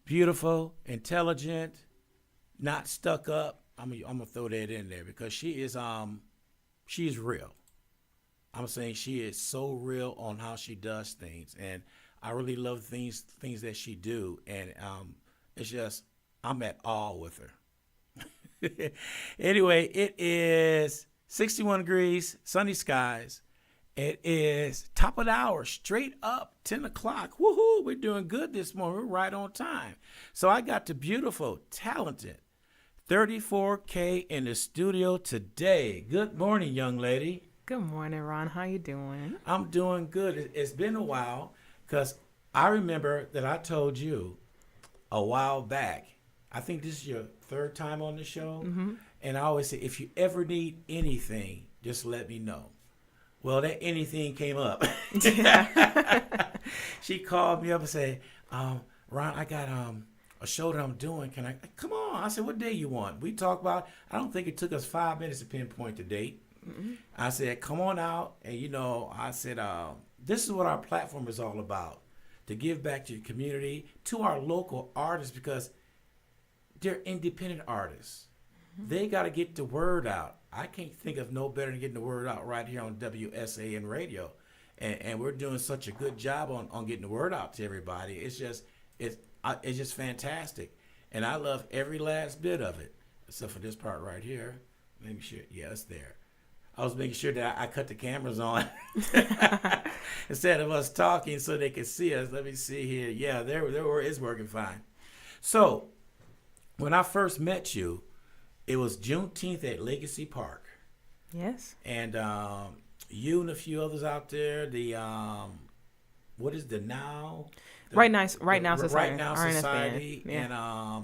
beautiful, intelligent, not stuck up. I'm gonna throw that in there because she's real. I'm saying she is so real on how she does things, and I really love things that she do, and it's just I'm at awe with her. Anyway, it is 61 degrees, sunny skies. It is top of the hour, straight up 10 o'clock. Woohoo! We're doing good this morning. We're right on time. So I got the beautiful, talented 34K in the studio today. Good morning, young lady. Good morning, Ron. How you doing? I'm doing good. It's been a while because I remember that I told you a while back. I think this is your third time on the show. Mm-hmm. And I always say, if you ever need anything, just let me know. Well, that anything came up. She called me up and said, Ron, I got a show that I'm doing. Can I come on? I said, what day you want? We talked about, I don't think it took us 5 minutes to pinpoint the date. Mm-hmm. I said, come on out. And, I said, this is what our platform is all about, to give back to the community, to our local artists, because they're independent artists. Mm-hmm. They got to get the word out. I can't think of no better than getting the word out right here on WSAN radio. And we're doing such a good job on getting the word out to everybody. It's just fantastic. And I love every last bit of it, except for this part right here. Let me sure. Yeah, it's there. I was making sure that I cut the cameras on instead of us talking so they could see us. Let me see here. Yeah, there is working fine. So when I first met you, it was Juneteenth at Legacy Park. Yes. And you and a few others out there, the what is the now? Right Now Society. Right Now RNS Society. band. Yeah.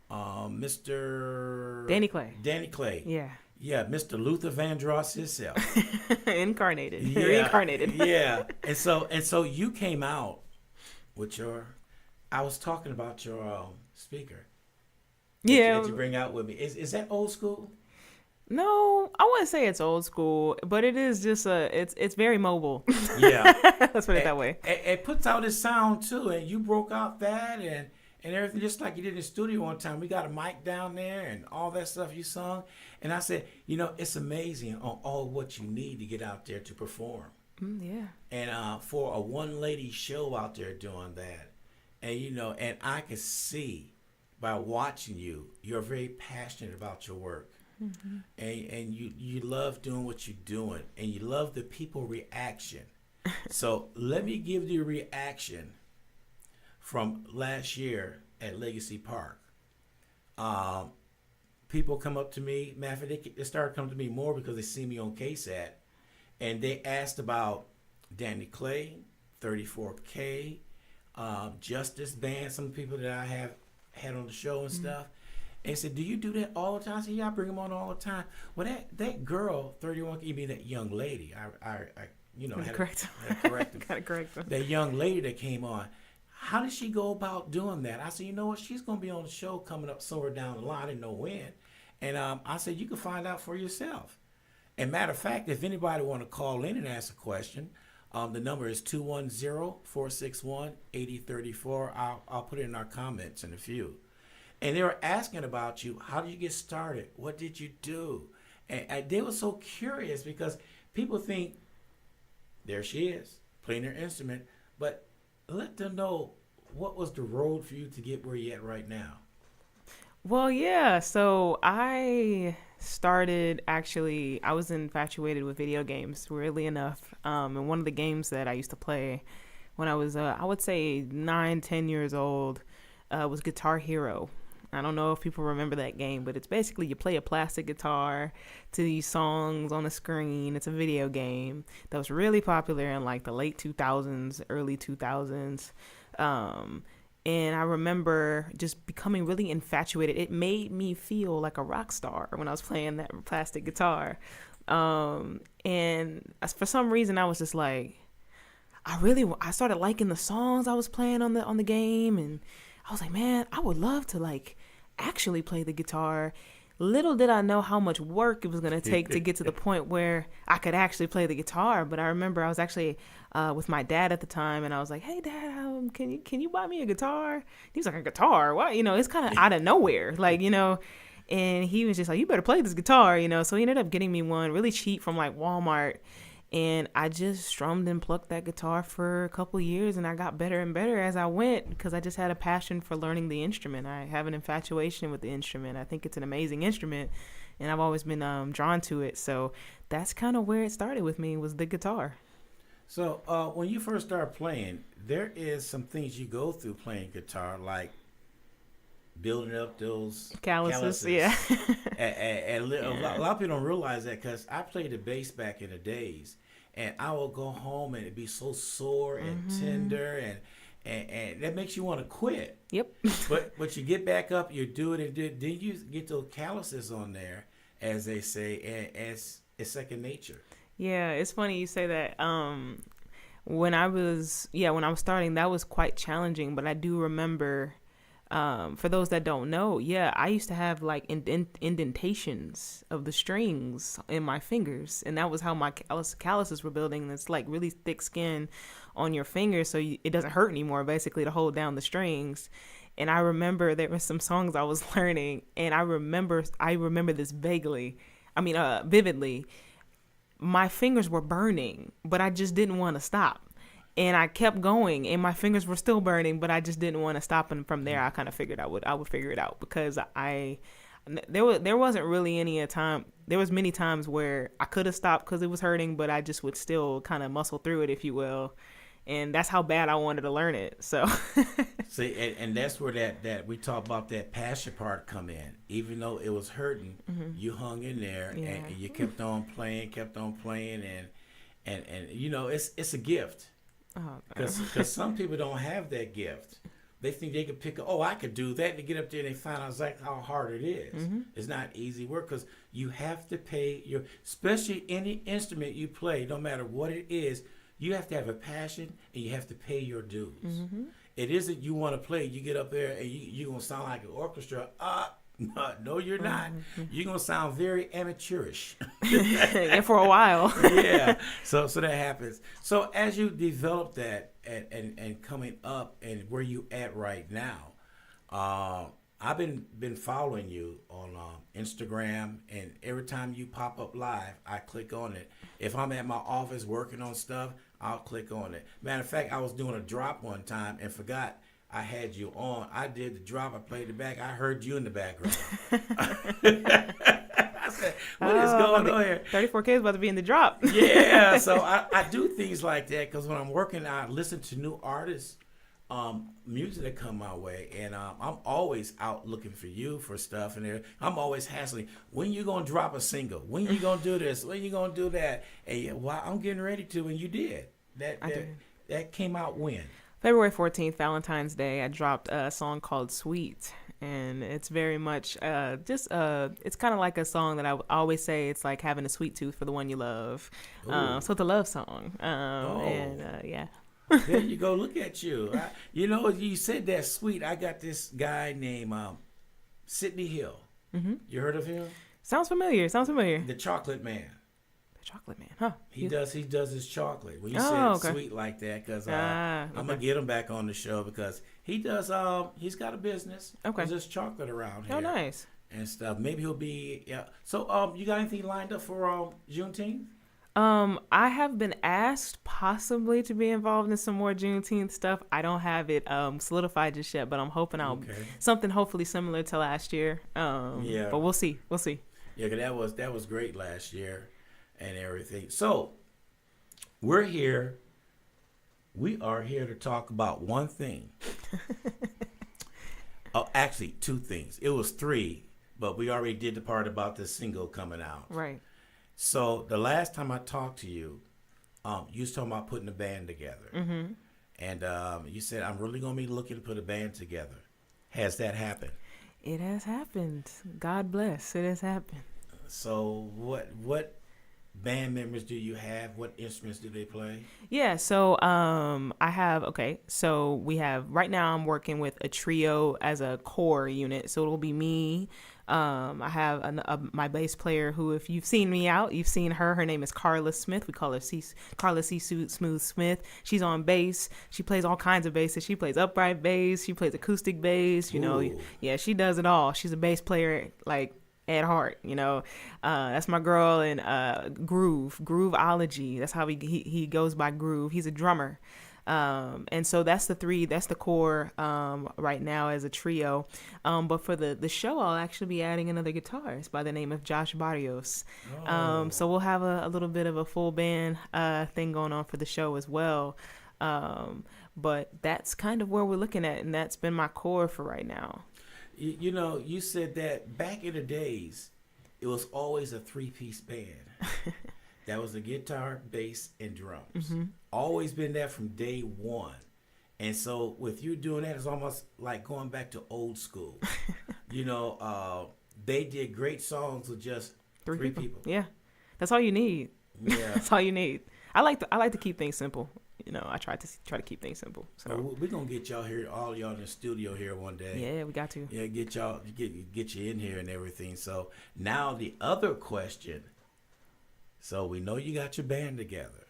And Mr. Danny Clay. Danny Clay. Yeah. Yeah, Mr. Luther Vandross himself. Incarnated. Yeah, Reincarnated. Yeah. And so you came out with I was talking about your speaker. Yeah. That you bring out with me. Is that old school? No, I wouldn't say it's old school, but it is just it's very mobile. Yeah. Let's put it that way. It puts out its sound too, and you broke out that and everything just like you did in the studio one time. We got a mic down there and all that stuff you sung. And I said, it's amazing on all what you need to get out there to perform. Yeah. And for a one lady show out there doing that, and and I could see by watching you're very passionate about your work. Mm-hmm. And you love doing what you're doing, and you love the people reaction. So let me give you a reaction from last year at Legacy Park. People come up to me, matter of fact, they started coming to me more because they see me on KSAT, and they asked about Danny Clay, 34K, Justice Band, some people that I have had on the show and stuff. And they said, do you do that all the time? I said, yeah, I bring them on all the time. Well, that girl, 31, you mean that young lady? I had to correct them. That young lady that came on, how did she go about doing that? I said, you know what? She's going to be on the show coming up somewhere down the line. I didn't know when. And I said, you can find out for yourself. And matter of fact, if anybody want to call in and ask a question, the number is 210-461-8034. I'll put it in our comments in a few. And they were asking about you. How did you get started? What did you do? And they were so curious because people think, there she is, playing her instrument. But let them know, what was the road for you to get where you're at right now? Well, yeah. So I was infatuated with video games, weirdly enough. And one of the games that I used to play when I was, I would say 9-10 years old, was Guitar Hero. I don't know if people remember that game, but it's basically you play a plastic guitar to these songs on a screen. It's a video game that was really popular in like the late 2000s, early 2000s. And I remember just becoming really infatuated. It made me feel like a rock star when I was playing that plastic guitar. And for some reason, I was just like, I started liking the songs I was playing on the game, and I was like, man, I would love to like actually play the guitar. little did I know how much work it was going to take to get to the point where I could actually play the guitar. But I remember I was actually with my dad at the time, and I was like, "Hey, Dad, can you buy me a guitar?" He was like, "A guitar? What?" It's kind of out of nowhere, And he was just like, "You better play this guitar." So he ended up getting me one really cheap from like Walmart. And I just strummed and plucked that guitar for a couple of years, and I got better and better as I went because I just had a passion for learning the instrument. I have an infatuation with the instrument. I think it's an amazing instrument, and I've always been drawn to it. So that's kind of where it started with me, was the guitar. So when you first start playing, there is some things you go through playing guitar, like building up those Calluses. Yeah. and a lot of people don't realize that, because I played the bass back in the days, and I will go home and it'd be so sore and tender, and that makes you want to quit. Yep. But you get back up, you do it, and then you get those calluses on there, as they say, and it's second nature. Yeah, it's funny you say that. When I was starting, that was quite challenging, but I do remember. For those that don't know, I used to have like indentations of the strings in my fingers, and that was how my calluses were building. It's like really thick skin on your fingers, so it doesn't hurt anymore, basically, to hold down the strings. And I remember there were some songs I was learning, and I remember this vividly. My fingers were burning, but I just didn't want to stop. And I kept going, and my fingers were still burning, but I just didn't want to stop. And from there, I kind of figured I would figure it out, because there wasn't really any time. There was many times where I could have stopped because it was hurting, but I just would still kind of muscle through it, if you will. And that's how bad I wanted to learn it. So see, and that's where that we talk about that passion part come in. Even though it was hurting, you hung in there, and you kept on playing, and it's a gift. Because some people don't have that gift. They think they could pick up, I could do that. They get up there and they find out exactly how hard it is. It's not easy work, because you have to pay especially any instrument you play, no matter what it is, you have to have a passion, and you have to pay your dues. It isn't you want to play, you get up there and you're going to sound like an orchestra. No, you're not. You're going to sound very amateurish. And for a while. Yeah. So that happens. So as you develop that and coming up and where you at right now, I've been following you on Instagram, and every time you pop up live, I click on it. If I'm at my office working on stuff, I'll click on it. Matter of fact, I was doing a drop one time and forgot I had you on. I did the drop. I played it back. I heard you in the background. I said, what is going on here? 34K is about to be in the drop. Yeah. So I do things like that, because when I'm working, I listen to new artists, music that come my way. And I'm always out looking for you for stuff. And I'm always hassling, when you going to drop a single? When you going to do this? When you going to do that? And I'm getting ready to, and you did. That came out when? February 14th, Valentine's Day, I dropped a song called Sweet. And it's very much it's kind of like a song that I always say, it's like having a sweet tooth for the one you love. So it's a love song. Yeah. There you go. Look at you. You said that sweet. I got this guy named Sidney Hill. You heard of him? Sounds familiar. The Chocolate Man. Chocolate Man, huh? He does his chocolate. When you said sweet like that, because I'm gonna get him back on the show, because he does. He's got a business. Okay. There's chocolate around here. Oh, nice. And stuff. Maybe he'll be. Yeah. So you got anything lined up for Juneteenth? I have been asked possibly to be involved in some more Juneteenth stuff. I don't have it solidified just yet, but I'm hoping something hopefully similar to last year. Yeah. But we'll see. Yeah, because that was great last year. And everything. So we are here to talk about one thing. Actually, two things. It was three, but we already did the part about the single coming out. Right. So the last time I talked to you, you was talking about putting a band together. And you said, I'm really going to be looking to put a band together. Has that happened? It has happened. God bless. It has happened. So what band members do you have? What instruments do they play? Yeah, so so we have, right now I'm working with a trio as a core unit. So it'll be me, I have my bass player who, if you've seen me out, you've seen her. Her name is Carla Smith. We call her Carla C. Smooth Smith. She's on bass. She plays all kinds of basses. She plays upright bass. She plays acoustic bass. You know, yeah, she does it all. She's a bass player like at heart. You know, that's my girl. And Grooveology. That's how he goes by Groove. He's a drummer. And so that's the core right now as a trio. But for the show, I'll actually be adding another guitarist by the name of Josh Barrios. So we'll have a little bit of a full band thing going on for the show as well. But that's kind of where we're looking at, and that's been my core for right now. You know, you said that back in the days, it was always a 3-piece band. That was the guitar, bass, and drums. Mm-hmm. Always been that from day one. And so with you doing that, it's almost like going back to old school. You know, they did great songs with just three people. Yeah, that's all you need. Yeah, that's all you need. I like to keep things simple. You know, I try to keep things simple. So we're gonna get y'all here, all y'all in the studio here one day. Yeah, we got to. Yeah, get you in here and everything. So now the other question. So we know you got your band together.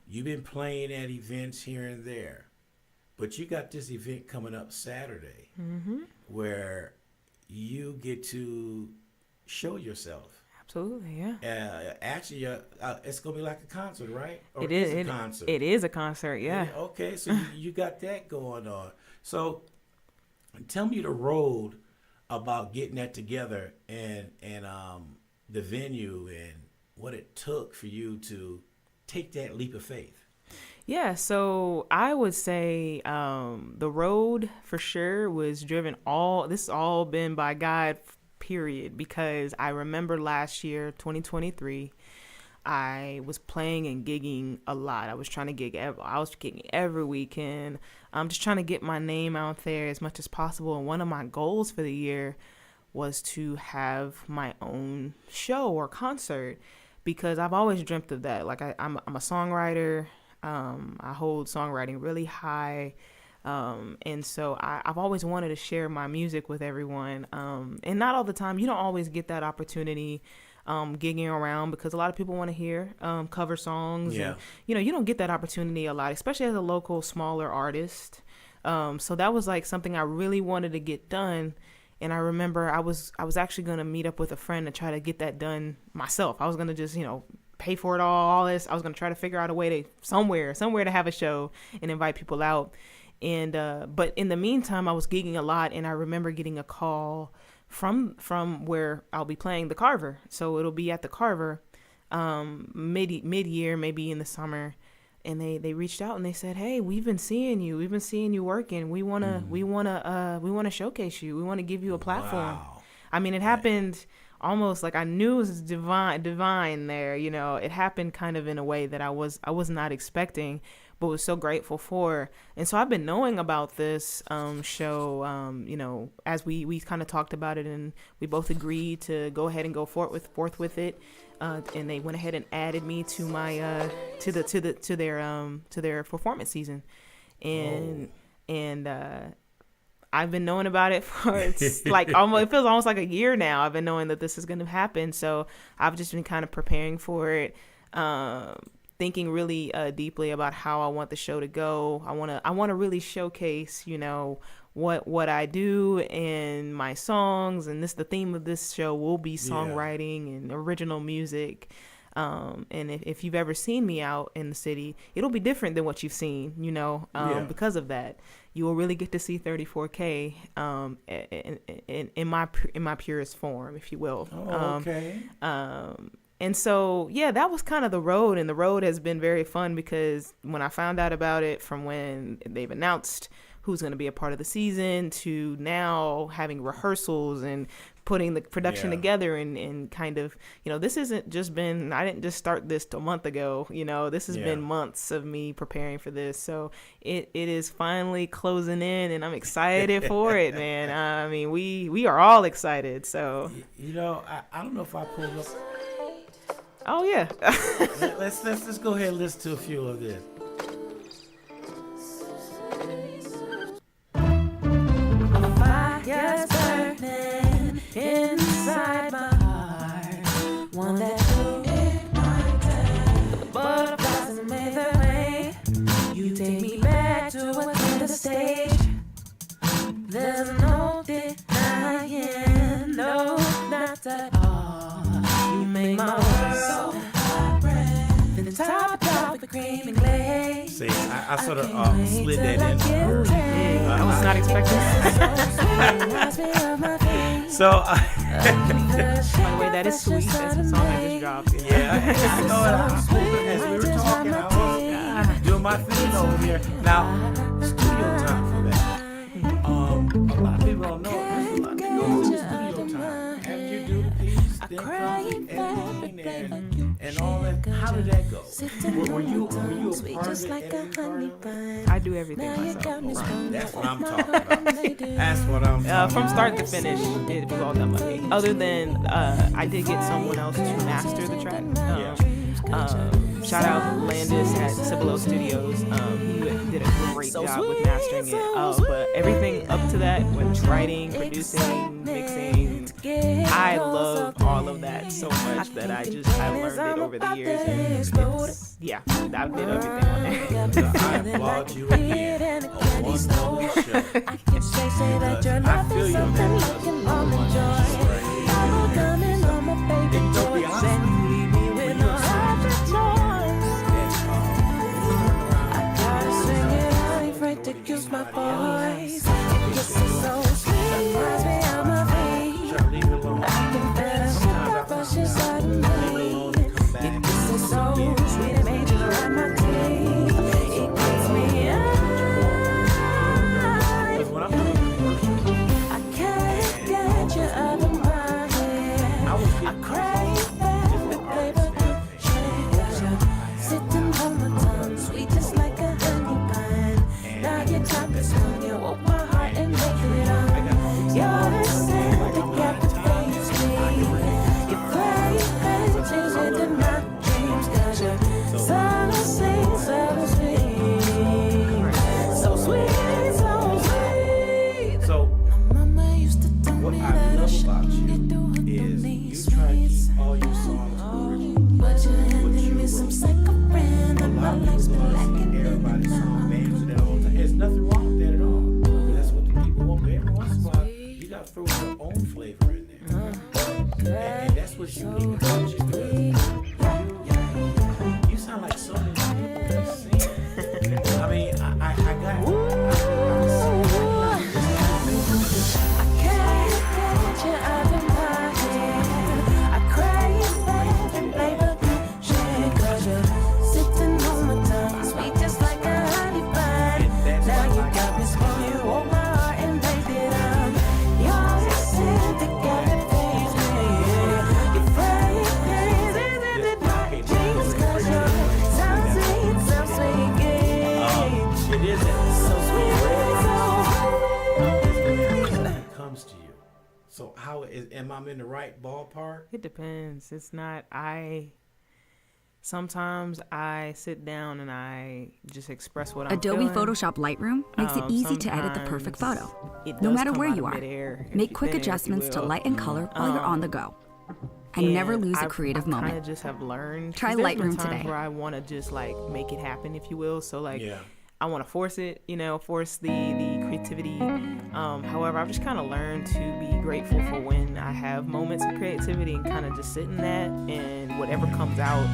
You've been playing at events here and there. But you got this event coming up Saturday where you get to show yourself. Absolutely, yeah. Actually, it's going to be like a concert, right? Or it is a concert. It is a concert, yeah. Okay, so you got that going on. So tell me the road about getting that together and the venue and what it took for you to take that leap of faith. Yeah, so I would say the road for sure was driven this has all been by God, period, because I remember last year, 2023, I was playing and gigging a lot. I was trying to gigging every weekend. I'm just trying to get my name out there as much as possible. And one of my goals for the year was to have my own show or concert, because I've always dreamt of that. Like I'm a songwriter. I hold songwriting really high. And so I've always wanted to share my music with everyone. And not all the time. You don't always get that opportunity gigging around, because a lot of people want to hear cover songs. Yeah. And, you don't get that opportunity a lot, especially as a local, smaller artist. So that was like something I really wanted to get done. And I remember I was actually going to meet up with a friend to try to get that done myself. I was going to just, pay for it all this. I was going to try to figure out a way to somewhere to have a show and invite people out. And but in the meantime, I was gigging a lot, and I remember getting a call from where I'll be playing the Carver. So it'll be at the Carver mid-year, maybe in the summer. And they reached out and they said, "Hey, we've been seeing you working. We wanna showcase you. We want to give you a platform." Wow. I mean, it happened almost like I knew it was divine there. It happened kind of in a way that I was not expecting, but was so grateful for. And so I've been knowing about this show, as we kind of talked about it, and we both agreed to go ahead and go forth with it. And they went ahead and added me to my to their performance season, and I've been knowing about it for it's like almost, it feels almost like a year now. I've been knowing that this is going to happen, so I've just been kind of preparing for it, thinking really deeply about how I want the show to go. I want to really showcase, what I do and my songs, and the theme of this show will be songwriting and original music. And if you've ever seen me out in the city, it'll be different than what you've seen, because of that. You will really get to see 34K in my purest form, if you will. Okay. And so, that was kind of the road, and the road has been very fun, because when I found out about it, from when they've announced who's going to be a part of the season to now having rehearsals and putting the production together and kind of, this isn't just been, I didn't just start this a month ago, this has been months of me preparing for this. So it is finally closing in, and I'm excited for it, man. I mean, we are all excited. So, I don't know if I pulled up. Oh yeah. let's go ahead and listen to a few of this. Fire's burning inside. I sort of slid that in. I was not expecting. So, By the way, that is sweet. That's a song I just dropped. yeah, I know it. As we were talking, I was doing my thing over here. Now, studio time for that. A lot of people don't know. There's a lot that goes into studio time. After you do the piece, then comes the editing and all that. How did that go? Were you a part of it? Editing part of it? I do everything myself. Right. That's what I'm talking about. That's what I'm talking From about. start to finish, it was all done by me. Other than I did get someone else to master the track. Shout out Landis at Cibolo Studios. He did a great job with mastering it. But everything up to that, whether it's writing, producing, mixing, I love all of that so much that I learned it over the years. And I did everything on there. I applaud you again on one more show. Because I feel you on that. And to be honest with you, when you're use my voice. This is so sweet. Reminds me of my feet. I can feel it. Rush inside of me. This is so sweet. It made you ride my teeth. It gets me high. I can't get you out of my head. I crave that, baby. Sitting on my tongue, sweet just like a honey bun. Now your tongue is on you, open my heart and make it up. You're the same that captivates me. Your fragrance is into my dreams, 'cause you're so sweet, so sweet. So sweet, so sweet. So, Mama used to tell what me I that love I about shouldn't you be doing is these you try to streets. keep all your songs original. But you're handing me some psycho friend A that my lot of life's people been love lacking everybody's in song love. names and that all the time. There's nothing wrong with that at all. But that's what the people want. But every once in a while, you got to throw your own flavor in there. And that's what's unique about you. You sound like so many people that sing. I mean, I got I can't get you out of my head. I crave that flavor shade, 'cause you're sitting on my tongue, sweet just like a honey bun. Now you got me spun, you hold my heart and baked it up. You're the scent that captivates me. Your fragrance is into my dreams, 'cause you're so sweet, yeah. it is So sweet, so when it comes to you. So how am I in the right ballpark? It depends. It's not. Sometimes I sit down and I just express what I'm Adobe feeling. Photoshop Lightroom makes it easy to edit the perfect photo. No matter where you are, make quick adjustments to light and color while you're on the go. And never lose a creative I kind moment. of just have learned. Try 'cause there's been Lightroom times today. where I want to just like make it happen, if you will. So like, Yeah. I want to force it, force the creativity. However, I've just kind of learned to be grateful for when I have moments of creativity and kind of just sit in that, and whatever comes out,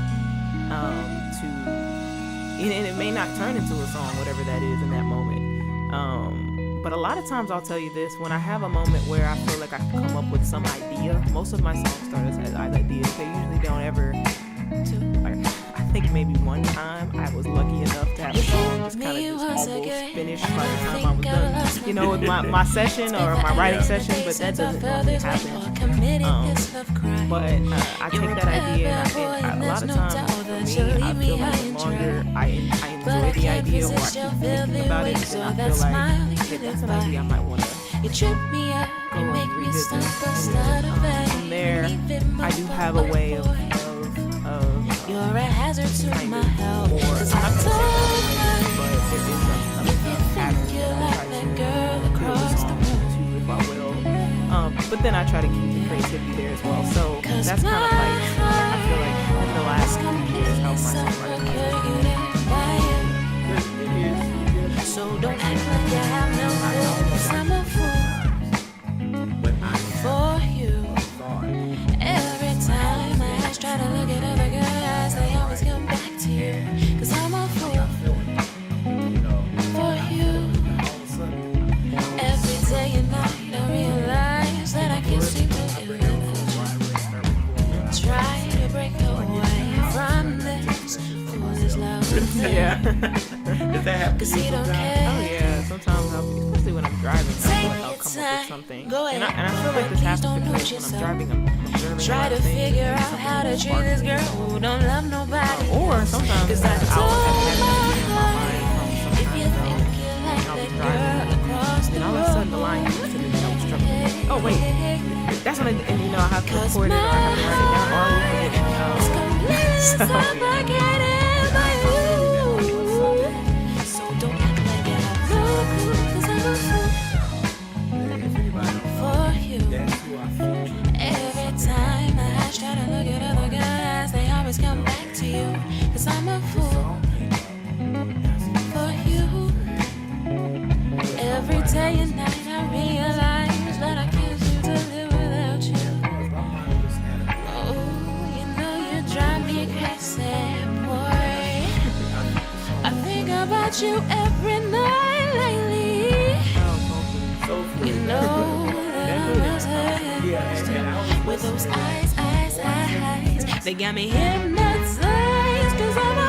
and it may not turn into a song, whatever that is in that moment. But a lot of times I'll tell you this, when I have a moment where I feel like I can come up with some idea, most of my song starters as ideas. They usually don't ever, I think maybe one time I was lucky enough to have a song just kind of just almost finished by the time I was done, with my session or my writing session, but that doesn't normally happen. But I take that idea and a lot of times for me, I feel like the longer I enjoy the idea or I keep thinking about it, then I feel like, okay, that's an idea I might want to you trip me up, go you and make me revisit. stop start over. From there, I do have a way of You're a hazard to kind my of health. more, 'Cause I not told but you, there is if you think you like that girl across the room. if I will. But then I try to keep the creativity there as well. So that's kind of like, I feel like in the last few years how my songwriting has So don't act like you have no rules. I'm a fool But I for you. thought Every time I try to look at other girls, they always come back to you. 'Cause I'm a fool Yeah. Does that happen? Cause he don't Oh care. yeah, sometimes especially when I'm driving, I feel like I'll come up with something. And I feel like this happens because when I'm driving, I'm observing Try to figure out how to treat this girl who don't love nobody. Or sometimes Cause I I'll have don't in my mind from if you sometimes think you like I'll be that driving, girl across the and all of a sudden the road. line comes to me and I'm struggling. Oh wait, that's when and you know I have to record it or I have to write it down or I'll forget it. So, yeah. Suffocated by you. So don't act like you have no clue. Cause I'm a fool If anybody don't know, for you. that's who I feel. Every time I try to look at other guys, they always come back to you. Cause I'm a fool for you. Every day and night I realize that I can't do to live without you. Oh, you know you drive me crazy, boy. I think about you every night lately. You know that I'm obsessed with those eyes. They got me hypnotized cause I'm a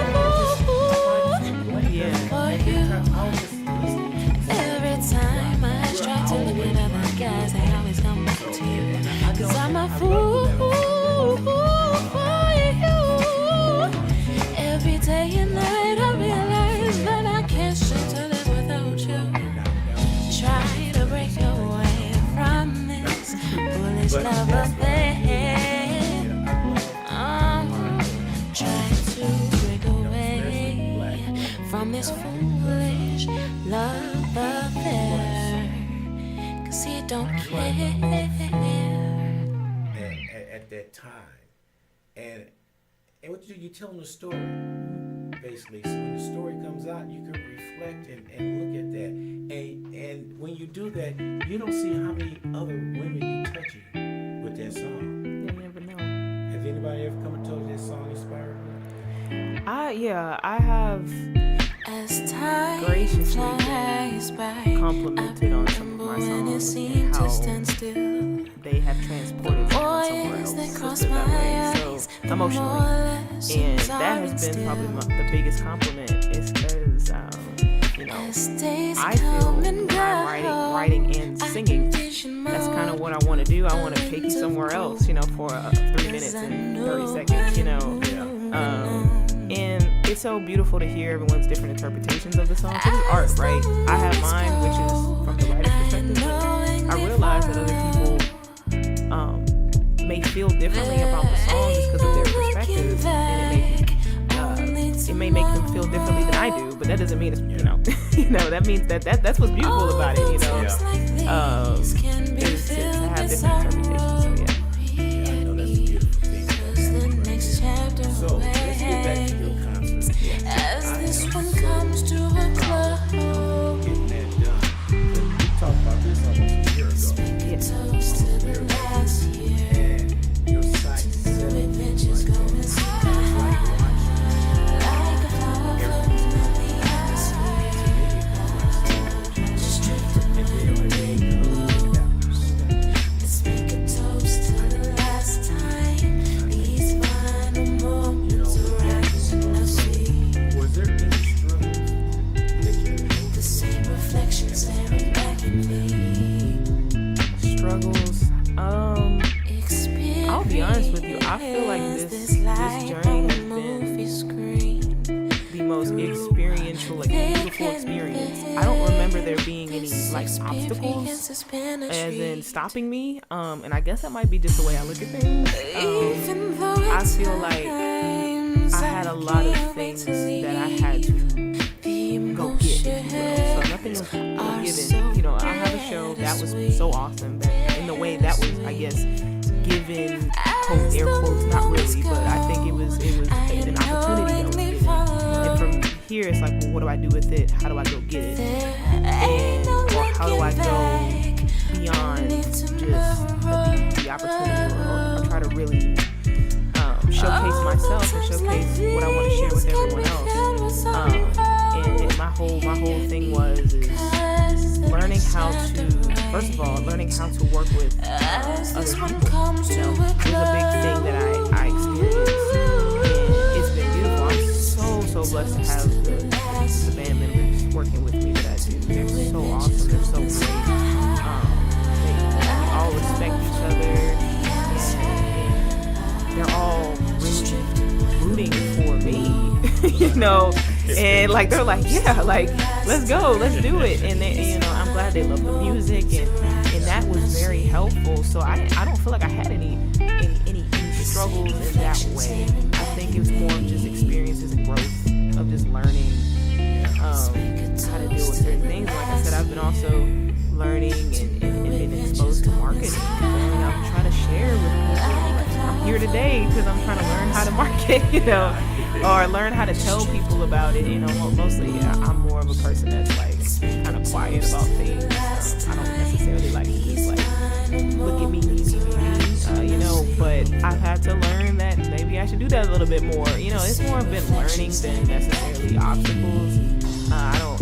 fool for you. Every time I try to look at other guys, they always come back to you. Cause I'm a fool for you. Every day and night I realize that I can't sit to live without you. Try to break away from this foolish love affair. Try to break away from this foolish love affair. Cause he don't care. At that time. And what you tell them the story, basically. So when the story comes out, you can reflect and look at that. And when you do that, you don't see how many other women you touching with that song. You never know. Has anybody ever come and told you that song inspired you? I have As time graciously flies by, complimented on some of my when it songs seemed and to how stand still. they have transported me somewhere Voice else. that Let's crossed put it my that way. eyes, So emotionally, and that has been probably the biggest compliment. Is because you know I feel when I'm writing and singing. That's kind of what I want to do. I want to take you somewhere else, you know, for 3 minutes and 30 seconds, you know. And it's so beautiful to hear everyone's different interpretations of the song. Because it's art, right? I have mine, which is from the writer's perspective. But I realize that other people may feel differently about the song just because of their perspective, and it may make them feel differently than I do. But that doesn't mean it's that means that's what's beautiful about it, you know. Is to have different interpretations. So yeah. I know that's a beautiful thing. So let's get back to your concert. As this one comes to a close, Getting that done. We talked about this almost a year ago. toast to the last year. And your sight set We bitches going sky like a flower floating on the atmosphere. Just drifting when we close. Let's make a toast to the last time. These final moments arise and I see Was there any struggle that you the same reflection staring back at me. Struggles. I'll be honest with you. I feel like this journey has been the most experiential, like beautiful experience. I don't remember there being any like obstacles, as in stopping me. And I guess that might be just the way I look at things. I feel like I had a lot of things that I had to go get, if you will. So nothing was given. You know, I have a show that was so awesome that in the way that was, I guess, given quote air quotes, not really, but I think it was an opportunity that was given. And from here, it's like, well, what do I do with it? How do I go get it? And or how do I go beyond just the opportunity, or try to really showcase myself and showcase what I want to share with everyone else. And my whole thing is learning how to, first of all, learning how to work with other people. You know, it's a big thing that I experienced, and it's been beautiful. I'm so blessed to have the band members working with me that I do. They're so awesome. They're so great. They all respect each other, and they're all really rooting for me, you know. And like they're like, yeah, like let's go, let's do it. And they, you know, I'm glad they love the music, and that was very helpful. So I don't feel like I had any struggles in that way. I think it was more of just experiences and growth of just learning how to deal with certain things. Like I said, I've been also learning and been exposed to marketing. And I'm trying to share with people. I'm here today because I'm trying to learn how to market, you know, or learn how to tell people about it. You know, mostly I'm more of a person that's like kind of quiet about things. I don't necessarily like to just like look at me, you know, but I've had to learn that maybe I should do that a little bit more. You know, it's more been learning than necessarily obstacles.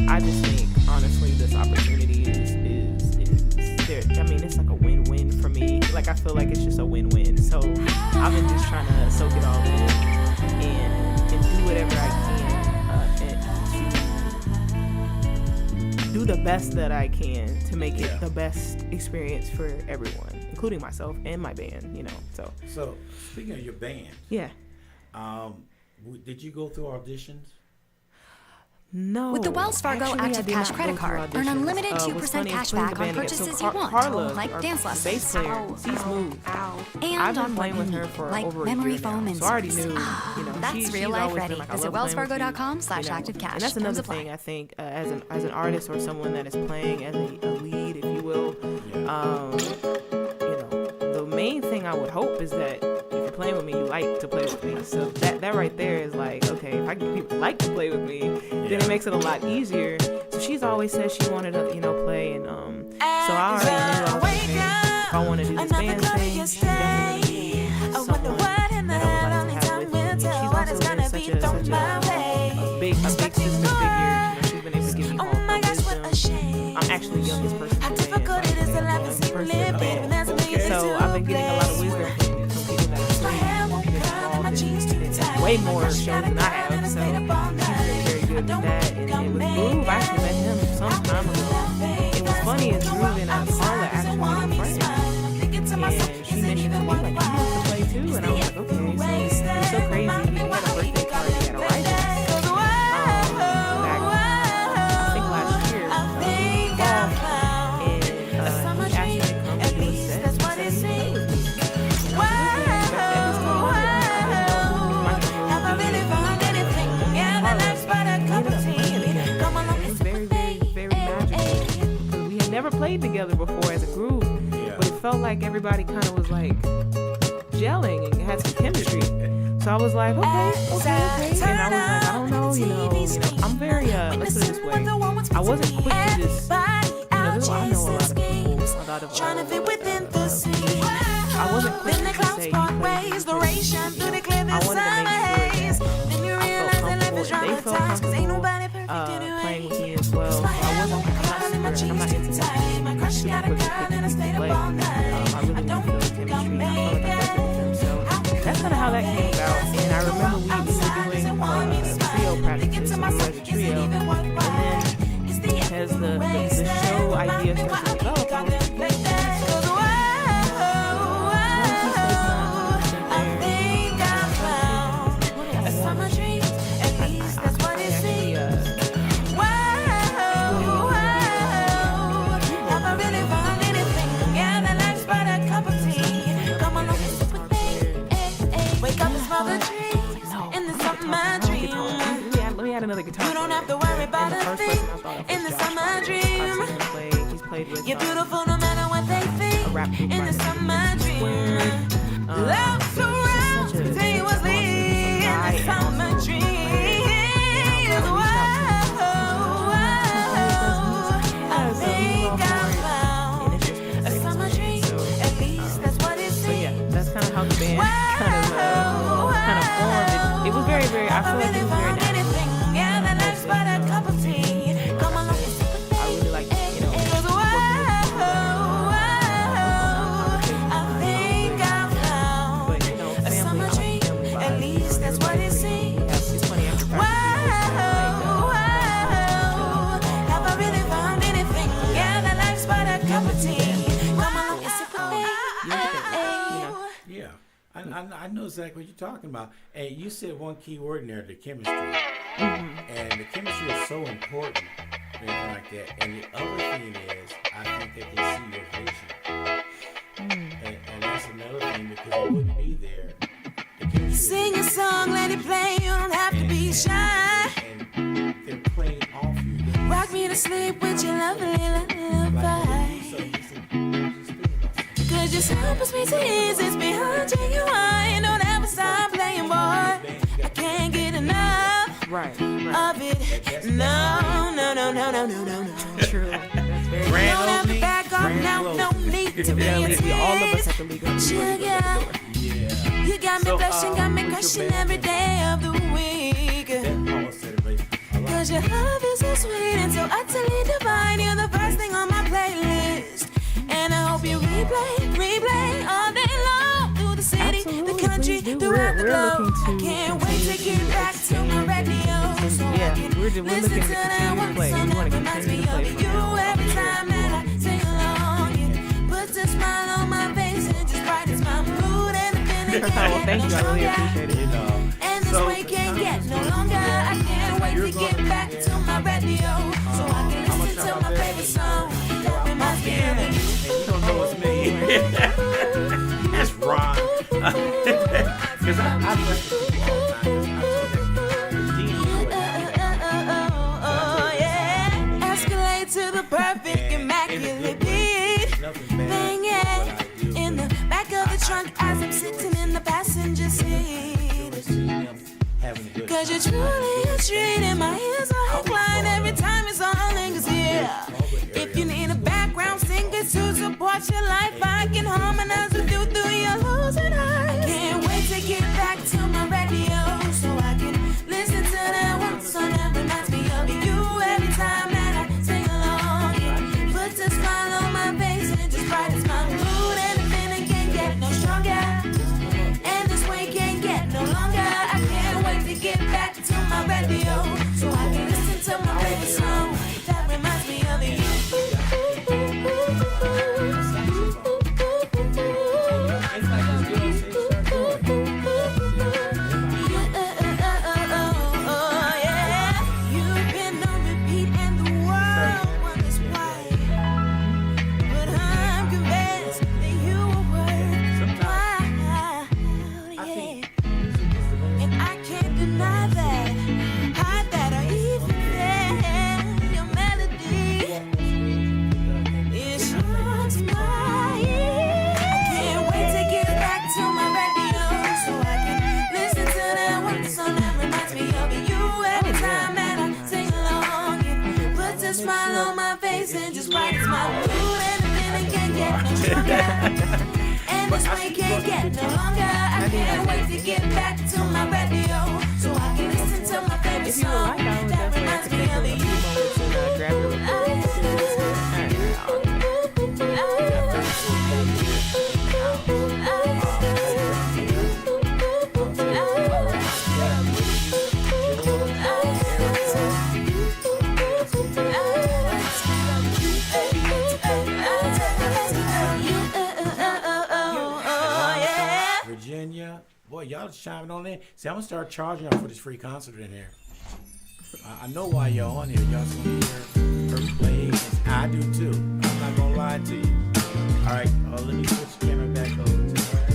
I just think honestly this opportunity is there. I mean, it's like a win-win for me. Like I feel like it's just a win-win. So I've been just trying to soak it all in and do whatever I can to do the best that I can to make it the best experience for everyone, including myself and my band, you know. So speaking of your band, yeah. Did you go through auditions? No. With the Wells Fargo Actually, Active Cash credit card, earn unlimited 2% cash back on purchases you want, like dance lessons. She's smooth. And I've been on playing what with you her need, for like over a memory year foam now. and So I already knew, scissors. you know, That's she's real life always ready. been like, I Visit love playing with you, wellsfargo.com/activecash. And that's another thing I think as an artist or someone that is playing as a lead, if you will. You know, the main thing I would hope is that if you're playing with me, you like to play with me. So that right there is like, okay, if I get people like to play with me, then it makes it a lot easier. So she's always said she wanted to, you know, play, and so I already knew I was like, hey, if I want to do this band thing, she's definitely someone that I would like to have with me. And she's also been such a big sister figure. You know, she's been able to give me all her wisdom. I'm actually the youngest person in the band. So I've been getting a lot of wisdom from people that are way more shows than I have. So he's been very good with that. And with Groove, I actually met him some time ago. It was funny is Groove and Carla actually were friends. And she mentioned to me like, you want to play too? And I was like, okay. So it's so crazy. He had a birthday party at a writer. Never played together before as a group, but it felt like everybody kind of was like gelling and had some chemistry. So I was like, okay. And I was like, I don't know, you know, I'm very, let's put it this way, I wasn't quick to just, you know, I know a lot of people, a lot of I wasn't quick to say, I wanted to make sure that I felt comfortable, and they felt comfortable playing with me as well. So I wasn't, I'm not into that. I'm super quick to play. I really want to feel the chemistry. I feel like I connected with them. So that's kind of how that came about. And I remember we were doing trio practices, so we were as a trio. And then as the show idea started to develop, I was like, another guitar. You don't have to worry about a thing in the summer dream. He's played with you're beautiful no matter what they think in the summer dream. Love surrounds continuously in the summer dream. I think I found a summer dream. At least that's what it seems. So yeah, that's kind of how the band kind of formed. It was very, very. I feel like it was very natural. I know exactly what you're talking about. And you said one key word in there, the chemistry. And the chemistry is so important, anything like that. And the other thing is, I think that they see your vision. And that's another thing, because it wouldn't be there. The chemistry Sing a song, let it play, you don't have to be shy. And they're playing off you. Rock me to sleep with your lovely lullaby. Cause you're super sweet to ease, it's behind genuine. Don't ever stop playing, boy. I can't get enough of it. No. True. That's very You don't have to back off now, no need to be a tease. all of us have to legal. Sugar, you got me blushing, got me crushing every day of the week. Cause your love is so sweet and so utterly divine. You're the first thing on my playlist. And I hope you replay all day long. Through the city, the country, throughout the globe. I can't wait to get back to my radio. So I can listen to that one song that reminds me of you. Every time that I sing along, it puts a smile on my face and just brightens my mood. And the feeling Well, thank you. I really appreciate it. and this way can't get no longer. I can't wait to get back to my radio so I can listen to my favorite song that reminds me of you. You don't know it's me. That's Ron. Because I listen to you all the time. Escalate to the perfect, immaculate beat. Bang it in the back of the trunk as I'm sitting in the passenger seat. Cause you're truly a treat and my ears are inclined every time your song lingers here. If you need a background singer to support your life, I can harmonize with you through your lows and highs. Can't wait to get back to my radio so I can listen to that one song that reminds me of you. Every time that I sing along, it puts a smile on my face and just brightens my mood. And the feeling can't get no stronger, and this way can't get no longer. I can't wait to get back to my radio so I can listen to my favorite song that reminds me of you. You've been on repeat and the world wonders why. But I'm convinced that you were worth while. And I can't deny that, hide that, or even fail. Your melody is sure to my ear. I can't wait to get back to my radio so I can listen to that one song that reminds me of you. Every time that I sing along, it puts a smile on my face and just brightens my mood. And the feeling can't get no stronger. And this way can't get no longer. I can't wait to get back to my radio so I can listen to my favorite If you would song like, I would that definitely reminds like to me take of a few you. moments and grab your Virginia, boy, y'all just chiming on in. See, I'm gonna start charging y'all for this free concert in here. I know why y'all on here. Y'all gonna hear her play. I do too. I'm not gonna lie to you. All right, let me switch the camera back over to her.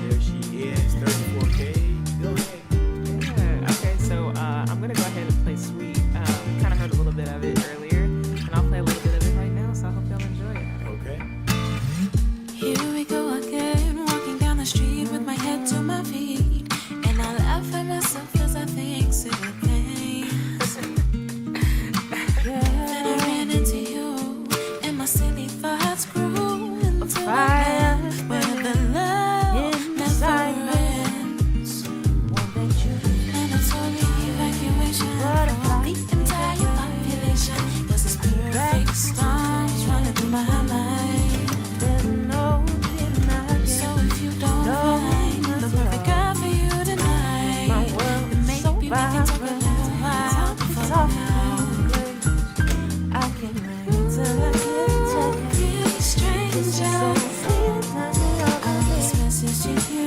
There she is, 34K. Go ahead. Yeah, okay, so I'm gonna go ahead and play Sweet. We kind of heard a little bit of it earlier, and I'll play a little bit of it right now, so I hope y'all enjoy it. Okay. Here we go again, walking down the street with my head to my feet, and I laugh at myself as I think so again. Then I ran into you, and my silly thoughts grew into fire where the love never ends. And I told me evacuation for the entire population, 'cause this perfect storm's running through my mind. So if you don't mind, the perfect girl for you tonight, then maybe we can talk a little while before now. I can't wait till I get to you, stranger. I'll this message to you.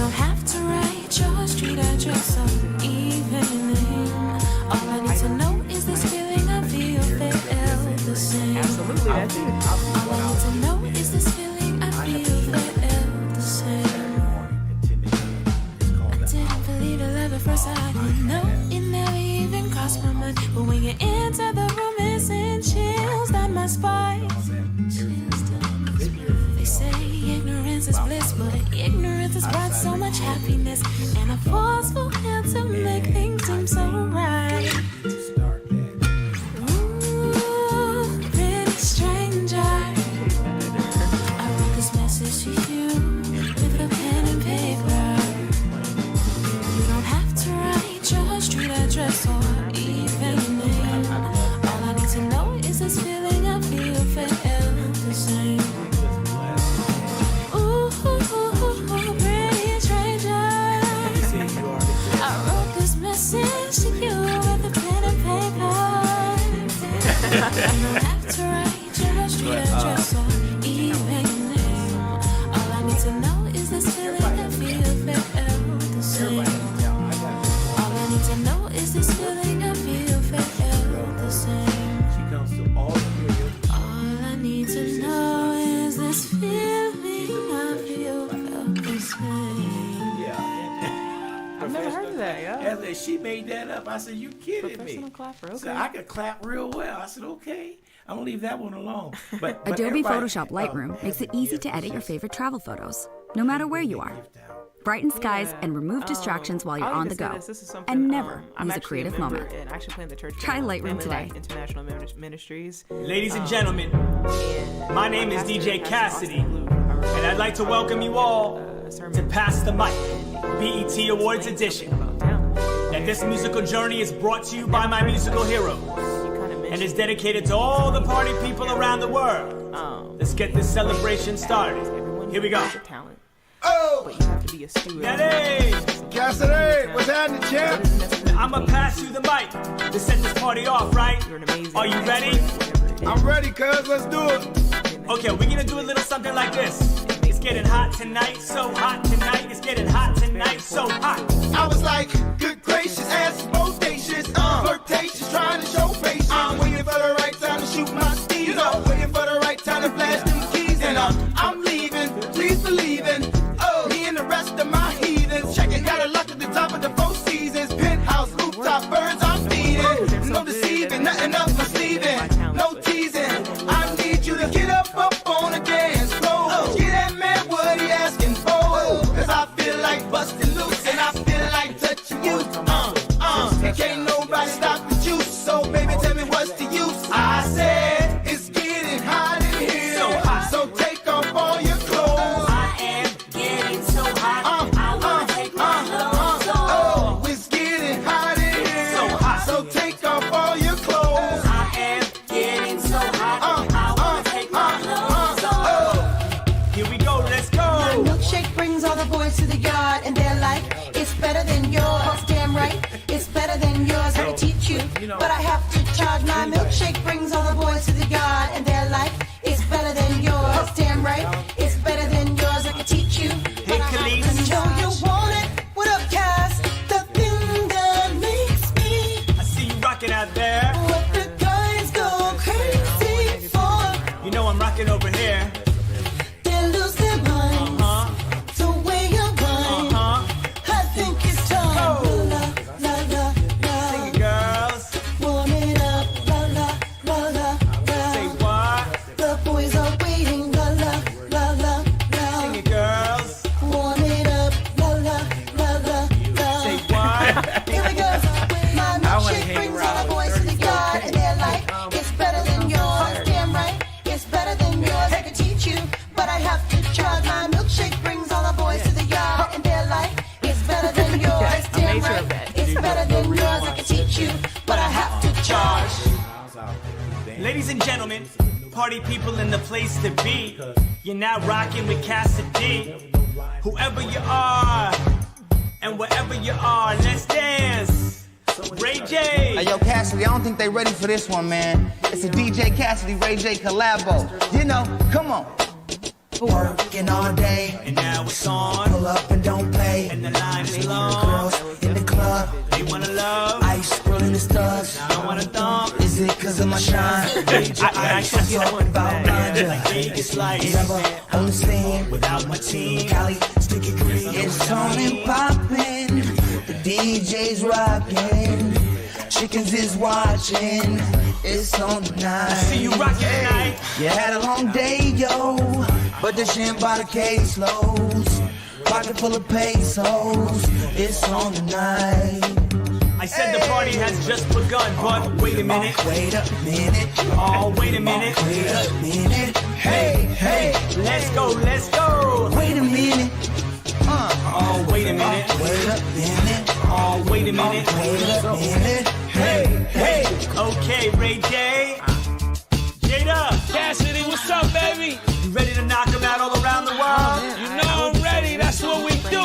don't have to write your street address or even name. All I need to know is this feeling I feel felt the same. Absolutely, that's it. All I need to know is this feeling I feel felt the same. I didn't believe in love at first sight. No, it never even crossed my mind. But when you enter the room, it's in chills down my spine. They say ignorance is bliss, but ignorance has brought so much happiness and a forceful hand to make things seem so right. Ooh, pretty stranger, I wrote this message to you with a pen and paper. You don't have to write your street address or even name. All I need to know is this feeling I feel felt the same. Ooh, pretty stranger, I wrote this message to you with a pen and paper. You don't have to write your street address or even name. All I need to know is this feeling I feel felt the same. All I need to know is this feeling I feel felt the same. She comes to all of you. All I need to know is this feeling I feel felt the same. Yeah. I've never heard of that, yeah. As she made that up, I said, "You kidding me?" Professional clapper, okay. So I could clap real well. I said, "Okay, I'm gonna leave that one alone." But Adobe everybody- Photoshop Lightroom makes it easy to edit your favorite travel photos, no matter where you are. Brighten skies and remove distractions while you're I'll on the even go. say this is something, And never I'm lose a actually creative member moment. and actually play in the church. Try Family Lightroom today. Life International Ministries. Ladies and gentlemen, And my name is DJ Cassidy, and I'd like to welcome you all to sermon Pass the Mic, BET Awards edition. about talent. And this musical journey is brought to you by my musical heroes, You kind of and is dedicated to all the party people around the world. Let's get this celebration started. Here we go. Talent, Oh, but you have to be a steward. Daddy, Cassidy, what's happening, champ? I'ma pass you the mic to set this party off, right? You're an amazing. Are you ready? I'm ready, cuz. Let's do it. Okay, we're gonna do a little something like this. It's getting hot tonight, so hot tonight. It's getting hot tonight, so hot. I was like, good gracious, ass bodacious, flirtatious, trying to show patience. I'm waiting for the right time to shoot my steez. Waiting for the right time to flash them keys. And I'm leaving, please believing. Oh, me and the rest of my heathens. Check it, got a lock at the top of the Four Seasons. Penthouse, rooftop, birds I'm feeding. No deceiving, nothing up my sleeving. No teasing, I need you to get up on the dance floor. Get that man what he asking for. Cause I feel like busting loose and I feel like touching you. Can't nobody stop the juice. So baby, tell me what's the use. I said it's getting hot in here. So hot. So take off all your clothes. I am getting so hot. I wanna take my clothes off. Oh, it's getting hot in here. So hot. So take off all your clothes. I am getting so hot. I wanna take my clothes off. Here we go, let's go. Milkshake brings all the boys to the yard, and they're like, it's better than yours. Damn right, it's better than yours. I can teach you, but I have to charge. My milkshake brings all the boys to the yard, and they're like, it's better than yours. Damn right, it's better than yours. I can teach you, but I Khalees. have to charge. You want it? What up, Cass? The thing that makes me I see you rocking out there. what the guys go crazy for. You know I'm rocking over here. They lose their minds. The way you whine. I think it's time. La la la la. Sing it, girls. Warm it up. La la la la Say la. what? The boys are waiting. La la la la Sing la. it, girls. Warm it up. La la la la Say la. what? Here we go. My milkshake brings all the boys to the yard, and they're like, it's better than yours. Damn right, it's better than yours. I can teach you, but I have to charge. My milkshake brings all the boys to the yard, and they're like, it's better than yours. Damn nature right, of that. it's better than yours. I can teach you, but I have to charge. Ladies and gentlemen, party people in the place to be. You're now rocking with Cassidy. Whoever you are, and wherever you are, let's dance. Ray J. Hey, yo, Cassidy, I don't think they ready for this one, man. It's a DJ Cassidy, Ray J collabo. You know, come on. Working all day, and now it's on. pull up and don't pay. And the line is long. Girls in the club, They wanna love. ice rolling the studs. I wanna thump. Is it cause of my shine? I I'm talking about London. Vegas lights. Never on the scene. Without my team. Cali, sticky green. It's on and poppin'. The DJ's rockin'. Chickens is watching. It's on tonight. See you rockin' tonight. You had a long day, yo. But the shit by the caseloads. Pocket full of pesos. It's on tonight. I said the party has just begun, but wait a minute. Wait a minute. Oh, wait a minute. Wait a minute. Hey, hey. Let's go, let's go. Wait a minute. Oh, wait a minute. Wait a minute. Oh, wait a minute. Wait a minute. Hey, hey. Okay, Ray J. Jada. Cassidy, what's up, baby? You ready to knock them out all around the world? You know I'm ready, that's what we do.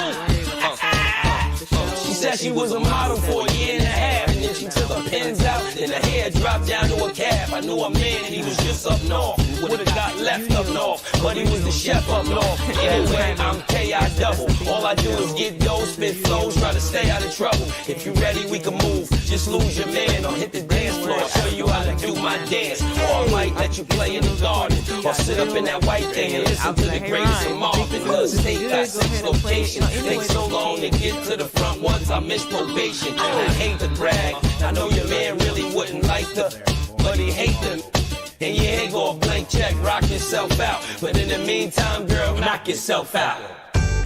She said she was a model for a year and a half, and then she took her pins out, then her hair dropped down to a calf. I knew a man and he was just up north, would've got left up north, but he was the chef up north. Anyway, I'm K.I. double. All I do is get dough, spit flows, try to stay out of trouble. If you ready, we can move. Just lose your man or hit the dance floor. Show you how to do my dance. Or I might let you play in the garden, or sit up in that white thing and listen to the greatest of Marvin. The state got 6 locations. Takes so long to get to the front once I miss probation. I hate to brag. I know your man really wouldn't like to, but he hate them. And your head go a blank check, rock yourself out. But in the meantime, girl, knock yourself out.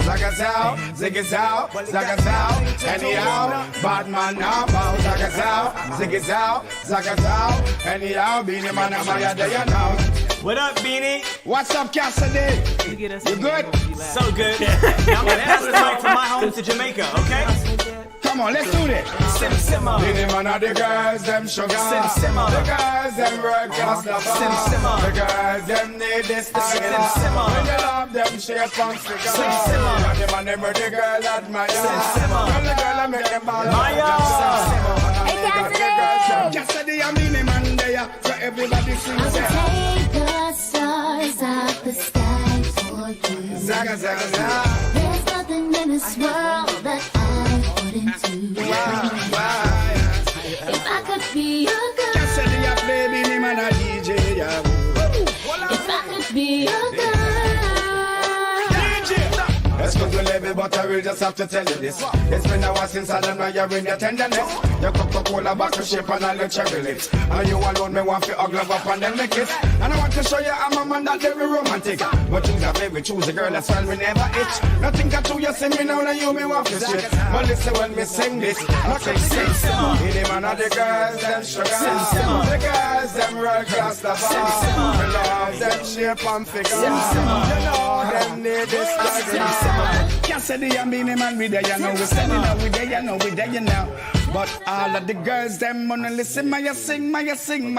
Zagazao, zigazao, zagazao, anyhow, bad man now bow. Zagazao, zigazao, zagazao, anyhow, Beanie Man, I'm a day now. What up, Beanie? What's up, Cassidy? You You good? So good. Now I'm gonna pass the mic from my home to Jamaica, okay? Come on, let's do this. Sim simmer. Beanie Man are the girls, them sugar. Sim simmer. The girls, them work class lover. Sim simmer. The girls, them need this style. Sim simmer. When you love them, shape and figure. Sim simmer. And the man, them where the girl admire. Sim simmer. When the girl, I make them ball. Maya. Hey, Cassidy, I'm Beanie Man there, so everybody sing. Take the stars out the sky for you. Zaga, zaga, zaga. There's nothing in this world that I wouldn't do. If I could be your girl, Cassidy, I play Beanie Man a DJ, yeah. if I could be your girl. Excuse me, baby, but I will just have to tell you this. It's been a while since I done my year in your tenderness. Your Coca-Cola bottle shape and all your cherry lips. And you alone, me want to hug up and then make it. And I want to show you I'm a man that's very romantic. But choose a baby, choose a girl that's well, me never itch. Nothing can do you see me now, and you me want to shit. But listen when me sing this, I say sing. Any man of the girls, them sugar. The girls, them world class lover. The love, them shape and figure. You know, them need this. Cassidy and Beanie Man, we there, you know. We're standing up, we there, you know, we there, you know. But all of the girls, them wanna listen, Maya sing, sing,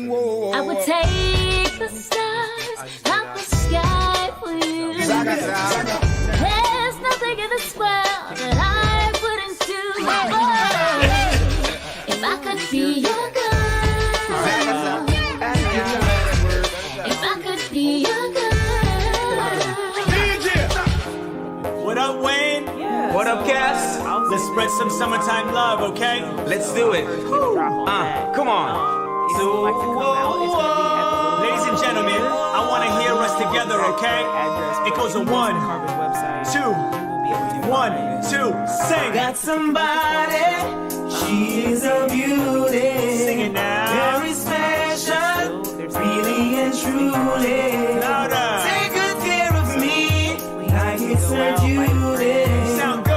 whoa. I would take the stars out the sky for you. Zaga, zaga. There's nothing in this world that I wouldn't do. Oh, if I could be your girl, if I could be your girl. What up, Wayne? Yeah. What up, Cass? Let's spread some summertime love, okay? Let's do it. Come on. Ladies and gentlemen, I want to hear us together, okay? It goes a 1, 2, 1, 2, sing. Got somebody, she's a beauty. Sing it now. Very special, really and truly. Louder. Take good care of me, like it's her duty. Sound good.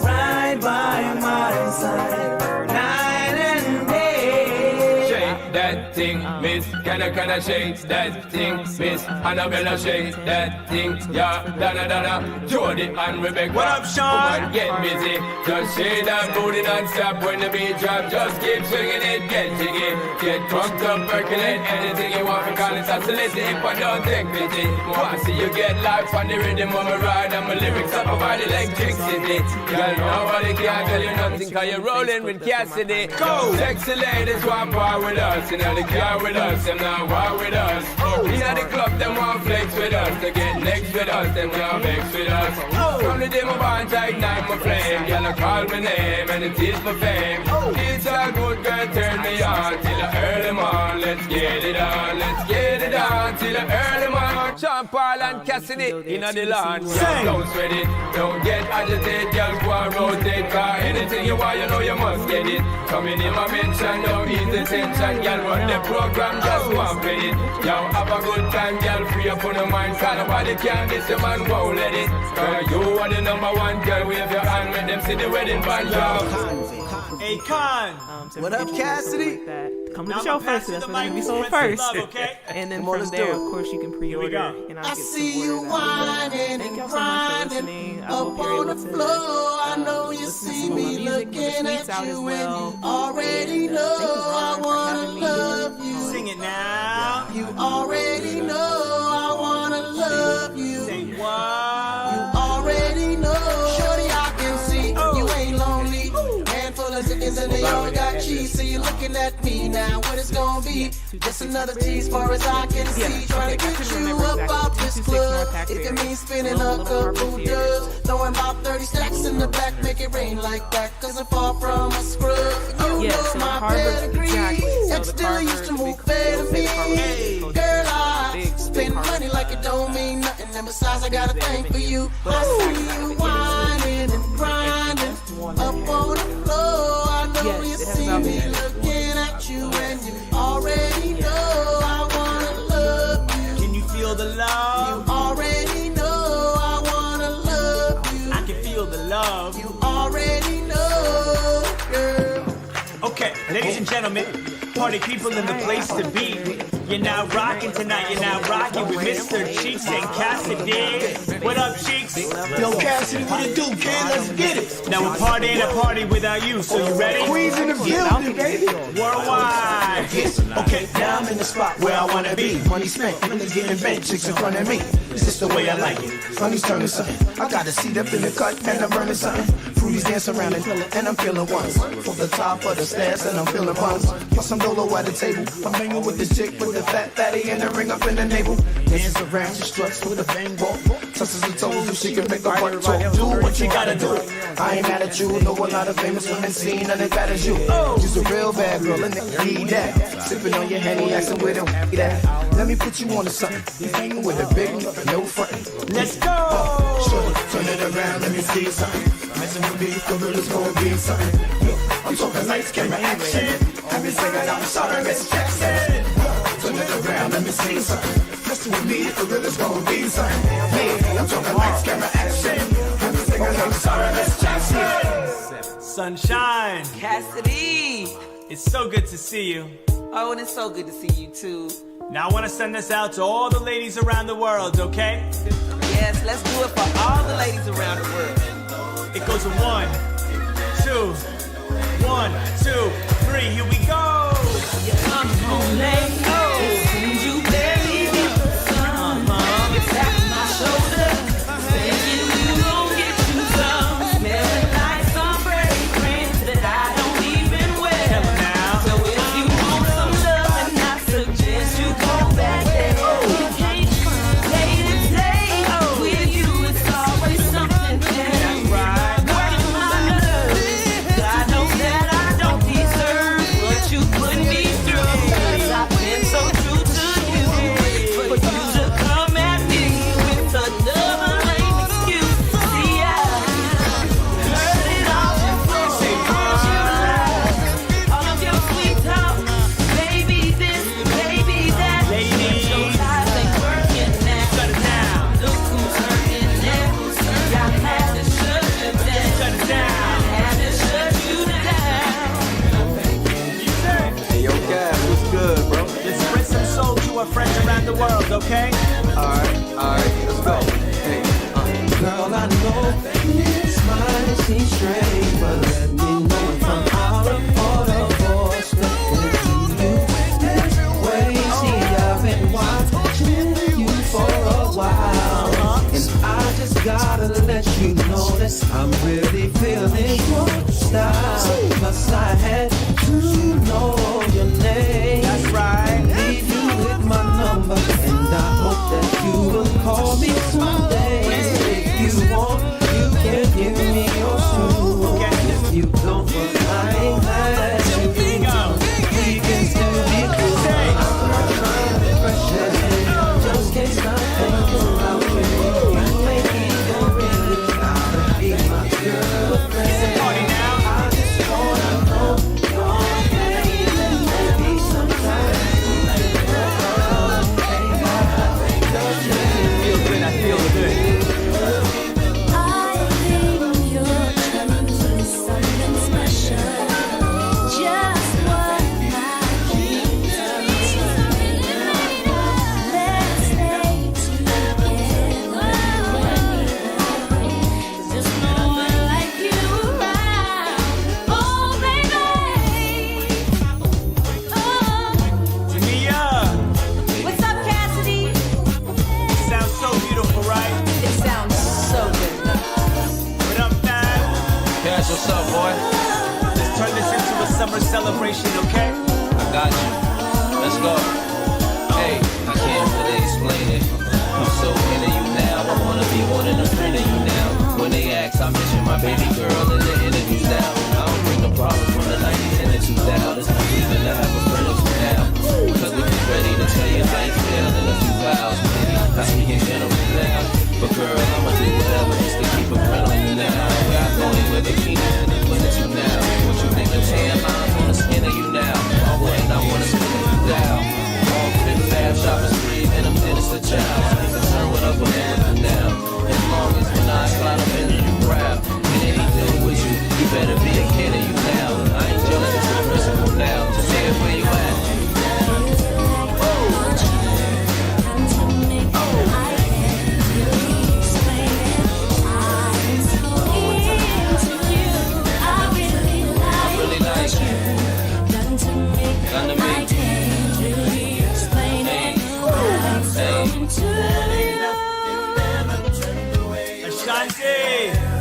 Right by my side, night and day. Shake that thing, miss. Can I shake that thing, miss? Annabella, shake that thing, yeah. Donna, Jody and Rebecca. What up, Sean? Come on, get busy. Just shake that booty non-stop when the beat drop. Just keep swinging it, get jiggy. Get drunk up, percolate anything you want. Because it's oscillating if I don't take pity. Want to see you get life on the rhythm of my ride. And my lyrics up provide electricity. Girl, nobody can tell you nothing, cause you're rolling with Cassidy. Go! Sexy ladies want part with us, you know, the car with us. us, them not war with us. In the club, them want flex with us. They get next with us, them not vex with us. From the day my bond, I ignite my flame. Y'all call my name and it is my fame. It's a good girl, turn me on till the early morn. Let's get it on, let's get it on till the early morn. Sean Paul and Cassidy in the lawn. Don't sweat it, don't get agitated. Y'all go and rotate, cause anything you want, you know you must get it. Coming in my mention, don't eat the tension. Y'all run the program, just go and play it. Y'all have a good time, y'all free up on your mind. Cause nobody can diss your man, won't let it. Cause you are the number one girl, wave your hand, make them see the wedding band, y'all. Hey, Con. What up, Cassidy? Come to the show first, that's what's going to be sold first. Love, okay? And then from there, of course, you can pre-order. And I'll I get see you some whining and grinding up on the floor. I know you see me looking at you and you already know I wanna love you. Sing it now. You already know I wanna love you. Say what? You already know. Shorty, I can see you ain't lonely. Handful of chickens and they all got cheese. So you looking at me now. What it's gonna be? Just another tease far as I can see. Trying to get you up out this club. If it means spinning a couple dubs. Throwing about 30 stacks in the back. Make it rain like that. Cause I'm far from a scrub. You know my pedigree. And still used to move better than me. Girl, I spend money like it don't mean nothing. And besides, I got a thing for you. I see you whining and grinding up on the floor. I know you see me looking at you and you already know I wanna love you. Can you feel the love? You already know I wanna love you. I can feel the love. You already know, girl. Okay, ladies and gentlemen, party people in the place to be. You're now rocking tonight, you're now rocking with Mr. Cheeks and Cassidy. What up, Cheeks? Yo, Cassidy, what it do, kid? Let's get it. Now we're partying a party without you, so you ready? Queens in the building, baby. Worldwide. Okay, now I'm in the spot where I wanna be. Money spent, money getting bent, chicks in front of me. This is the way I like it. Money's turning something. I got a seat up in the cut and I'm burning something. Fruities dance around it, and I'm feeling ones. From the top of the stairs and I'm feeling buns. Plus I'm dolo at the table. I'm hanging with this chick with the fat fatty and the ring up in the navel. Dance around, she struts with a bang ball. Touches her toes so she can make her heart talk. Do what you gotta do. I ain't mad at you. Know a lot of famous women seen and as bad as you. You's a real bad girl and they need that. Sipping on your Henny, asking where the that. Let me put you on to something. You hanging with a big no frontin'. Let's go. Shorty, turn it around, let me see something. Messing with me, the realest gonna be something. I'm talking lights, camera, action. Have me singing, I'm sorry, Miss Jackson. Turn it around, let me see something. Messing with me, the realest gonna be something. Yeah, I'm talking lights, camera, action. Have me singing, I'm sorry, Miss Jackson. Sunshine. Cassidy. It's so good to see you. Oh, and it's so good to see you too. Now I want to send this out to all the ladies around the world, okay? Yes, let's do it for all the ladies around the world. It goes a 1, 2, 1, 2, 3. Here we go. Come home late. Seems you barely get the sun. You tap my shoulder, saying you gon' get you some. Smelling like some fragrance that I don't even wear. So if you want some love, then I suggest you go back there. You can't day to day. With you, it's always something there. That's right. Working my nerves. I know that I don't deserve what you put me through. 'Cause I've been so true to you. For you to come at me with another lame excuse. See, I heard it all before. You lied. All of your sweet talk. Baby this, baby that. Ladies. Your lies ain't working now. Shut it down. Look who's hurting now. I had to shut you down. Shut it down. Had to shut you down. Hey, yo, Cass, what's good, bro? Let's spread some soul to our friends around the world, okay? Alright, let's go. Hey, Girl, I know this might seem strange, but let me know if I'm out of order for stepping to you this way. See, I've been watching you for a while, and I just gotta let you know that I'm really feeling your style. Plus, I had to know your name. That's right. Leave That's what's up, boy. Let's turn this into a summer celebration, okay? I got you. Let's go. Hey, I can't really explain it. I'm so into you now. I wanna be more than a friend of you now. When they ask, I mention my baby girl in the interviews now. I don't bring no problems from the 90s and the 2000s. It's not even to have a friend or two now. Cause we just ready to tell you how you feel in a few vows. Baby, I speak in general now. But girl, I'ma do whatever just to keep a friend on you now. Where I go in with a penis and a foot at you now. What you think of tan lines on the skin of you now? Oh, wait, I wanna spin you down. All fit, fast, shopping spree, and I'm Dennis the child. I ain't concerned what up with everything now. As long as when I slide up into you proud, and anything with you, you better be a kid of you now. I ain't jealous, it's the principle now. Just say it where you at.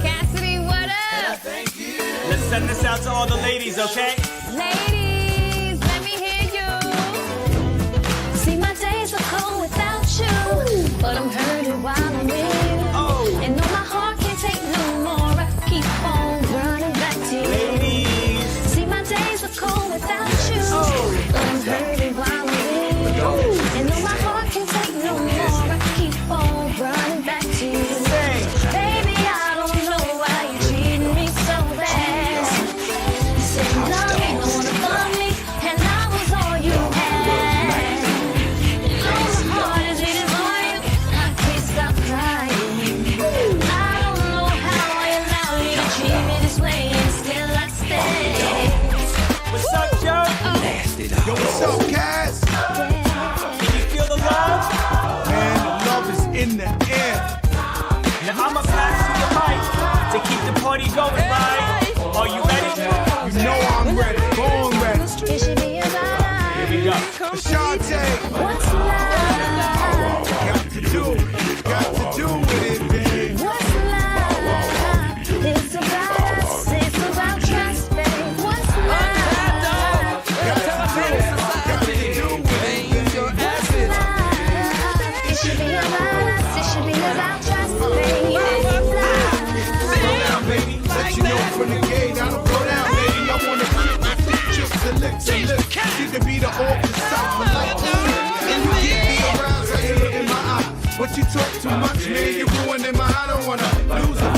Cassidy, what up? Let's send this out to all the ladies, okay? Ladies, let me hear you. See, my days are cold without you, but I'm hurting while I'm with you. And no, my heart can't take no more. I keep on running back to you. Ladies. See, my days are cold without you, but I'm hurting while I'm with you. And no, my heart can't take no more. I keep on running back to you. Baby, I don't know why you treating me so bad. Said love ain't gonna love me, and I was all you had. And all my heart is beating for you, I can't stop crying. I don't know how I allow you to treat me this way, and still I stay. What's up, Joe? Yo, what's up, Cass? Can you feel the love? Man, the love is in the air. Now I'ma pass you the mic to keep the party going, right? Are you ready? You know I'm ready. Born ready. It should be about Here we go. Ashante. what's love? Got to do with it, babe. What's love? It's about us. It's about trust, babe. What's love? It should be about us. It should be about trust, babe. Slow down, baby. Let you know from the gate. I don't go down, baby. I wanna kiss the lips and lips. See the beat of all the south. I like to and you get me around, so you look in my eye. But you talk too much, man. You're ruining my. I don't wanna lose a